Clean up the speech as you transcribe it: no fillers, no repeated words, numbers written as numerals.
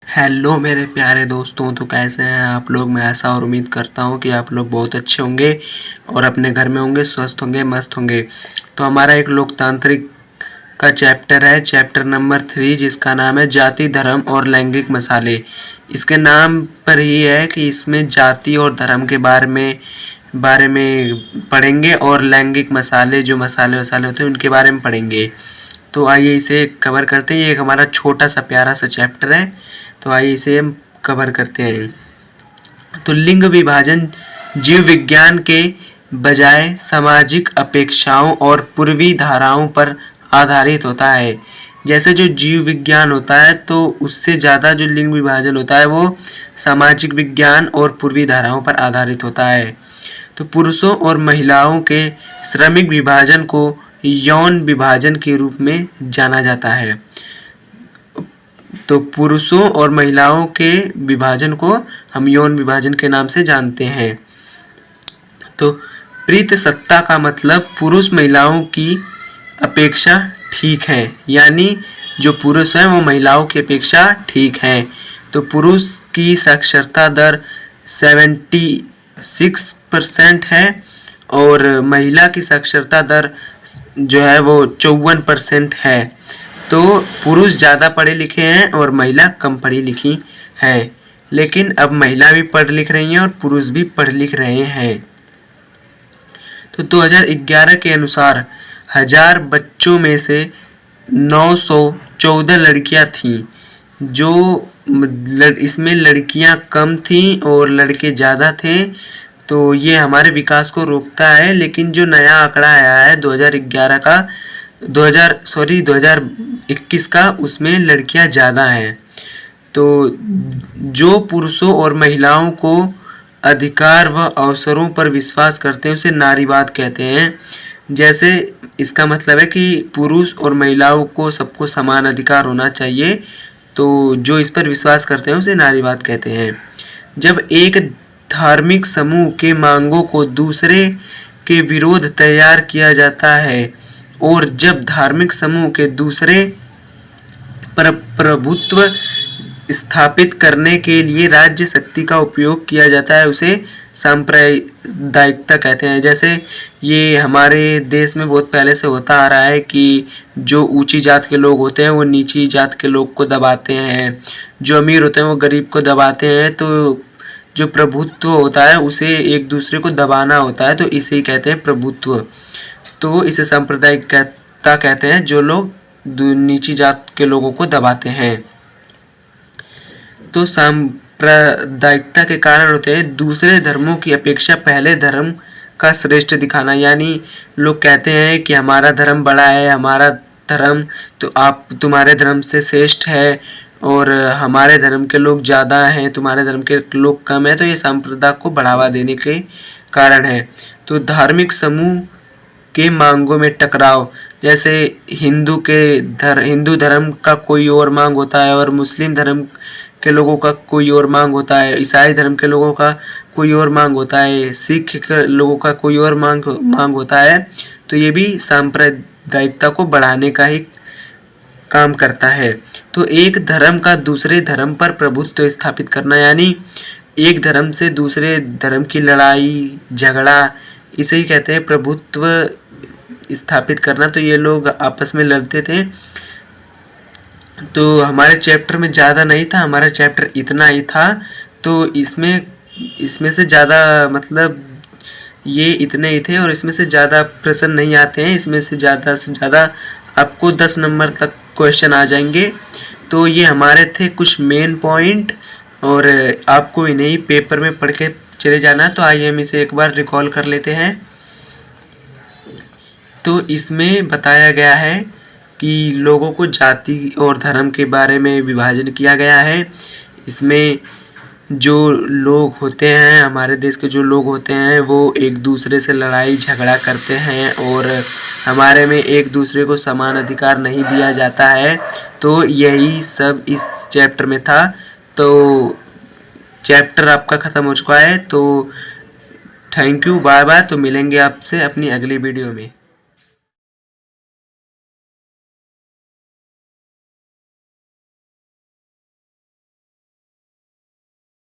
Hello मेरे प्यारे दोस्तों, तो कैसे हैं आप लोग। मैं ऐसा और उम्मीद करता हूं कि आप लोग बहुत अच्छे होंगे और अपने घर में होंगे, स्वस्थ होंगे, मस्त होंगे। तो हमारा एक लोकतांत्रिक का चैप्टर है, चैप्टर नंबर 3, जिसका नाम है जाति, धर्म और लैंगिक मसाले। इसके नाम पर ही है कि इसमें जाति और धर्म के बारे में पढ़ेंगे और लैंगिक मसाले, जो मसाले वसाले होते हैं उनके बारे में पढ़ेंगे। तो आइए इसे कवर करते हैं। ये एक हमारा छोटा सा प्यारा सा चैप्टर है, तो आइए इसे हम कवर करते हैं। तो लिंग विभाजन जीव विज्ञान के बजाय सामाजिक अपेक्षाओं और पूर्वी धाराओं पर आधारित होता है। जैसे जो जीव विज्ञान होता है तो उससे ज़्यादा जो लिंग विभाजन होता है वो सामाजिक विज्ञान और पूर्वी धाराओं पर आधारित होता है। तो पुरुषों और महिलाओं के श्रमिक विभाजन को यौन विभाजन के रूप में जाना जाता है। तो पुरुषों और महिलाओं के विभाजन को हम यौन विभाजन के नाम से जानते हैं। तो प्रीत सत्ता का मतलब पुरुष महिलाओं की अपेक्षा ठीक है, यानी जो पुरुष हैं वो महिलाओं की अपेक्षा ठीक हैं। तो पुरुष की साक्षरता दर 76% है और महिला की साक्षरता दर जो है वो 54% है। तो पुरुष ज़्यादा पढ़े लिखे हैं और महिला कम पढ़ी लिखी है, लेकिन अब महिला भी पढ़ लिख रही हैं और पुरुष भी पढ़ लिख रहे हैं। तो 2011 के अनुसार 1000 बच्चों में से 914 लड़कियां थीं। जो इसमें लड़कियां कम थीं और लड़के ज़्यादा थे, तो ये हमारे विकास को रोकता है। लेकिन जो नया आंकड़ा आया है 2021 का, उसमें लड़कियां ज़्यादा हैं। तो जो पुरुषों और महिलाओं को अधिकार व अवसरों पर विश्वास करते हैं उसे नारीवाद कहते हैं। जैसे इसका मतलब है कि पुरुष और महिलाओं को सबको समान अधिकार होना चाहिए, तो जो इस पर विश्वास करते हैं उसे नारीवाद कहते हैं। जब एक धार्मिक समूह के मांगों को दूसरे के विरोध तैयार किया जाता है और जब धार्मिक समूह के दूसरे पर प्रभुत्व स्थापित करने के लिए राज्य शक्ति का उपयोग किया जाता है, उसे सांप्रदायिकता कहते हैं। जैसे ये हमारे देश में बहुत पहले से होता आ रहा है कि जो ऊंची जात के लोग होते हैं वो नीची जात के लोग को दबाते हैं, जो अमीर होते हैं वो गरीब को दबाते हैं। तो जो प्रभुत्व होता है उसे एक दूसरे को दबाना होता है, तो इसे ही कहते हैं प्रभुत्व। तो इसे सांप्रदायिकता कहते हैं, जो लोग नीची जात के लोगों को दबाते हैं। तो सांप्रदायिकता के कारण होते हैं दूसरे धर्मों की अपेक्षा पहले धर्म का श्रेष्ठ दिखाना। यानी लोग कहते हैं कि हमारा धर्म बड़ा है, हमारा धर्म तो आप तुम्हारे धर्म से श्रेष्ठ है, और हमारे धर्म के लोग ज़्यादा हैं, तुम्हारे धर्म के लोग कम हैं। तो ये सांप्रदाय को बढ़ावा देने के कारण है। तो धार्मिक समूह के मांगों में टकराव, जैसे हिंदू धर्म का कोई और मांग होता है और मुस्लिम धर्म के लोगों का कोई और मांग होता है, ईसाई धर्म के लोगों का कोई और मांग होता है, सिख के लोगों का कोई और मांग होता है। तो ये भी सांप्रदायिकता को बढ़ाने का ही काम करता है। तो एक धर्म का दूसरे धर्म पर प्रभुत्व स्थापित करना, यानी एक धर्म से दूसरे धर्म की लड़ाई झगड़ा, इसे ही कहते हैं प्रभुत्व स्थापित करना। तो ये लोग आपस में लड़ते थे। तो हमारे चैप्टर में ज़्यादा नहीं था, हमारा चैप्टर इतना ही था। तो इसमें से ज़्यादा मतलब ये इतने ही थे और इसमें से ज़्यादा प्रश्न नहीं आते हैं। इसमें से ज़्यादा आपको 10 नंबर तक क्वेश्चन आ जाएंगे। तो ये हमारे थे कुछ मेन पॉइंट, और आपको इन्हें पेपर में पढ़ के चले जाना। तो आइए हम इसे एक बार रिकॉल कर लेते हैं। तो इसमें बताया गया है कि लोगों को जाति और धर्म के बारे में विभाजन किया गया है। इसमें जो लोग होते हैं, हमारे देश के जो लोग होते हैं, वो एक दूसरे से लड़ाई झगड़ा करते हैं और हमारे में एक दूसरे को समान अधिकार नहीं दिया जाता है। तो यही सब इस चैप्टर में था। तो चैप्टर आपका ख़त्म हो चुका है। तो थैंक यू, बाय बाय। तो मिलेंगे आपसे अपनी अगली वीडियो में।